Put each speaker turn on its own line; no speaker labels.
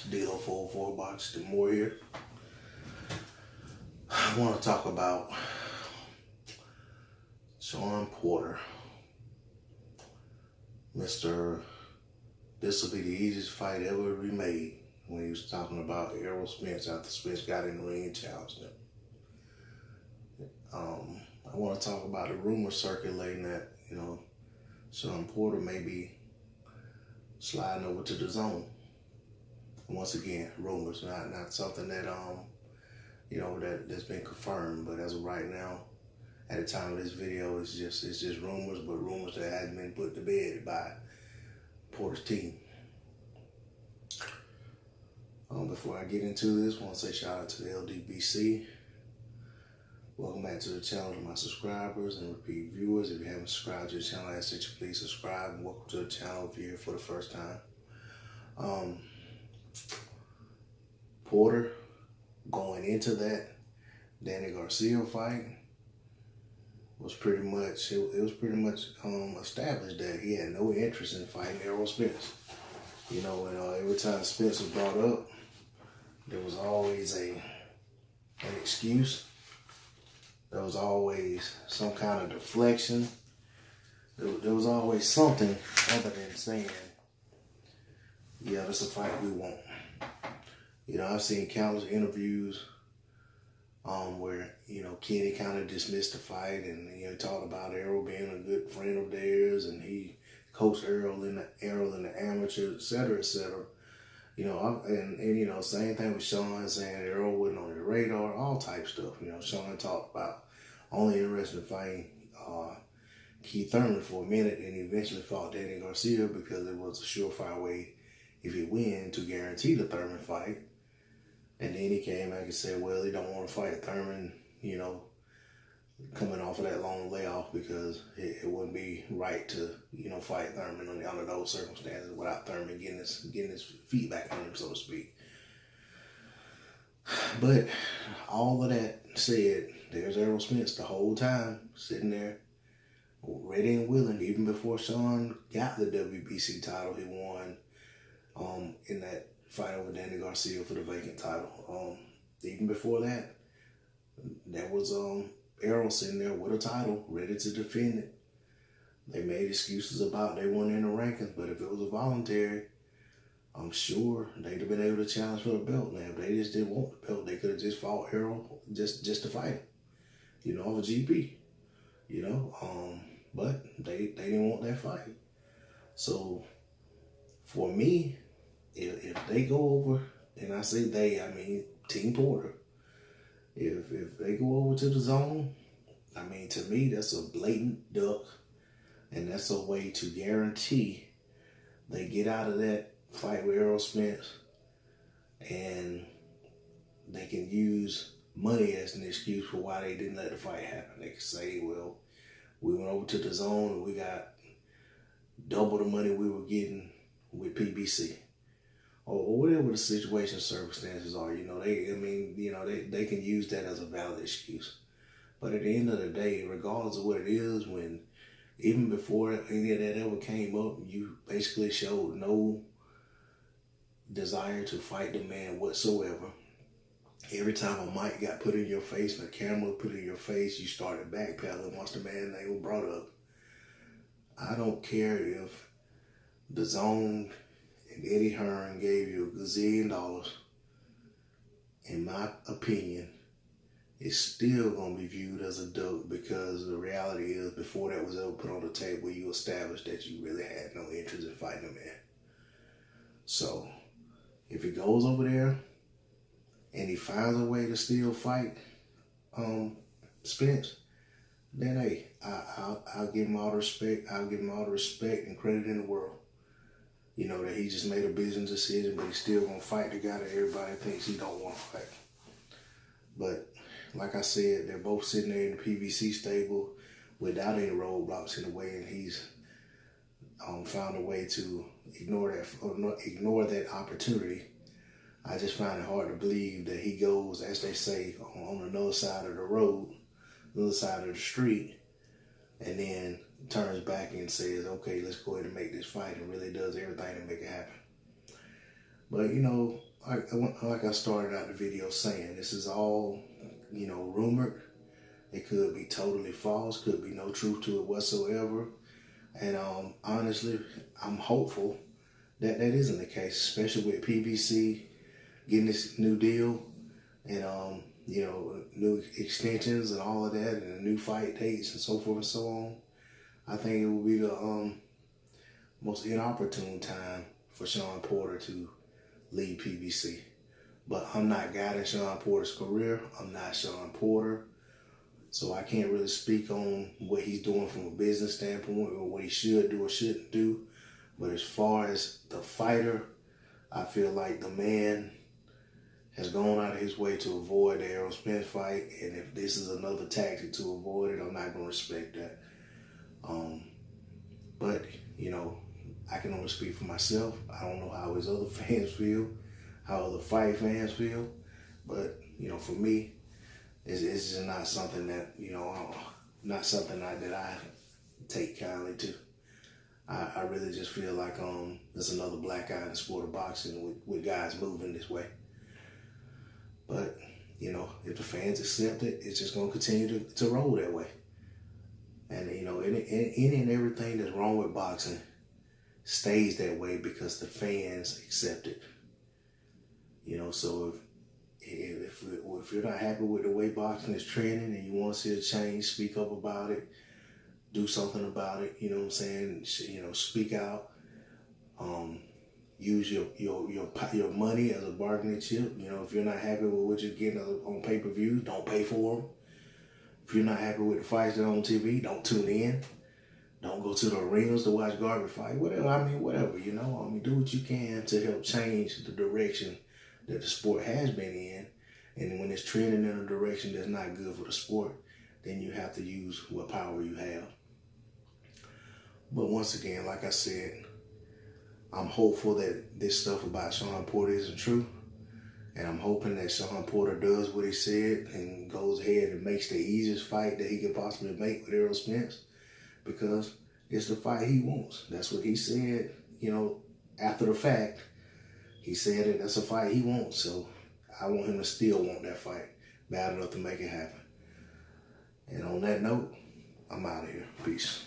D04 Box, the more here. I want to talk about Shawn Porter. This will be the easiest fight ever remade, when he was talking about Errol Spence after Spence got in the ring and challenged him. I want to talk about the rumor circulating that, Shawn Porter may be sliding over to the DAZN. Once again, rumors, not something that that's been confirmed. But as of right now, at the time of this video, it's just rumors, but rumors that hadn't been put to bed by Porter's team. Before I get into this, I want to say shout out to the LDBC. Welcome back to the channel to my subscribers and repeat viewers. If you haven't subscribed to the channel, I ask that you please subscribe, and welcome to the channel if you're here for the first time. Porter, going into that Danny Garcia fight, was pretty much established that he had no interest in fighting Errol Spence. And every time Spence was brought up, there was always an excuse. There was always some kind of deflection. There was always something other than saying, yeah, that's a fight we want. I've seen countless interviews where, Kenny kind of dismissed the fight, and he talked about Errol being a good friend of theirs, and he coached Errol in the amateur, et cetera, et cetera. Same thing with Shawn, saying Errol wasn't on the radar, all type stuff. Shawn talked about only interested in fighting Keith Thurman for a minute, and he eventually fought Danny Garcia because it was a surefire way, if he win, to guarantee the Thurman fight. And then he came back and said, well, he don't want to fight Thurman, coming off of that long layoff, because it wouldn't be right to, fight Thurman under those circumstances without Thurman getting his feet back on him, so to speak. But all of that said, there's Errol Spence the whole time, sitting there, ready and willing. Even before Shawn got the WBC title, he won in that fight over Danny Garcia for the vacant title. Even before that, there was Errol sitting there with a title, ready to defend it. They made excuses about they weren't in the rankings, but if it was a voluntary, I'm sure they'd have been able to challenge for the belt. Now, if they just didn't want the belt, they could have just fought Errol just to fight him, off a GP, but they didn't want that fight. So for me, if they go over, and I say they, I mean Team Porter, if they go over to the DAZN, to me, that's a blatant duck, and that's a way to guarantee they get out of that fight with Errol Spence, and they can use money as an excuse for why they didn't let the fight happen. They can say, well, we went over to the DAZN and we got double the money we were getting with PBC. Or whatever the situation, circumstances are, they can use that as a valid excuse. But at the end of the day, regardless of what it is, even before any of that ever came up, you basically showed no desire to fight the man whatsoever. Every time a mic got put in your face and a camera put in your face, you started backpedaling once the man's name was brought up. I don't care if the DAZN and Eddie Hearn gave you $1 gazillion. In my opinion, it's still going to be viewed as a duck, because the reality is, before that was ever put on the table, you established that you really had no interest in fighting a man. So if he goes over there and he finds a way to still fight Spence, then hey, I'll give him all the respect. I'll give him all the respect and credit in the world. That he just made a business decision, but he's still gonna fight the guy that everybody thinks he don't want to fight. But like I said, they're both sitting there in the PBC stable without any roadblocks in the way, and he's found a way to ignore that opportunity. I just find it hard to believe that he goes, as they say, on another side of the road, the other side of the street, and then turns back and says, okay, let's go ahead and make this fight, and really does everything to make it happen. But, like I started out the video saying, this is all, rumored. It could be totally false, could be no truth to it whatsoever. And honestly, I'm hopeful that that isn't the case, especially with PBC getting this new deal and, new extensions and all of that and new fight dates and so forth and so on. I think it will be the most inopportune time for Shawn Porter to leave PBC. But I'm not guiding Shawn Porter's career. I'm not Shawn Porter. So I can't really speak on what he's doing from a business standpoint or what he should do or shouldn't do. But as far as the fighter, I feel like the man has gone out of his way to avoid the Errol Spence fight. And if this is another tactic to avoid it, I'm not going to respect that. But, I can only speak for myself. I don't know how his other fans feel, how other fight fans feel. But, for me, it's just not something that, not something that I take kindly to. I really just feel like there's another black eye in the sport of boxing with guys moving this way. But, if the fans accept it, it's just going to continue to roll that way. And, any and everything that's wrong with boxing stays that way because the fans accept it. So if you're not happy with the way boxing is trending and you want to see a change, speak up about it, do something about it. You know what I'm saying? Speak out. Use your money as a bargaining chip. If you're not happy with what you're getting on pay-per-view, don't pay for them. If you're not happy with the fights that are on TV, don't tune in. Don't go to the arenas to watch garbage fight. Whatever. Do what you can to help change the direction that the sport has been in. And when it's trending in a direction that's not good for the sport, then you have to use what power you have. But once again, like I said, I'm hopeful that this stuff about Shawn Porter isn't true. And I'm hoping that Shawn Porter does what he said and goes ahead and makes the easiest fight that he could possibly make with Errol Spence, because it's the fight he wants. That's what he said, after the fact. He said it, that's a fight he wants. So I want him to still want that fight bad enough to make it happen. And on that note, I'm out of here. Peace.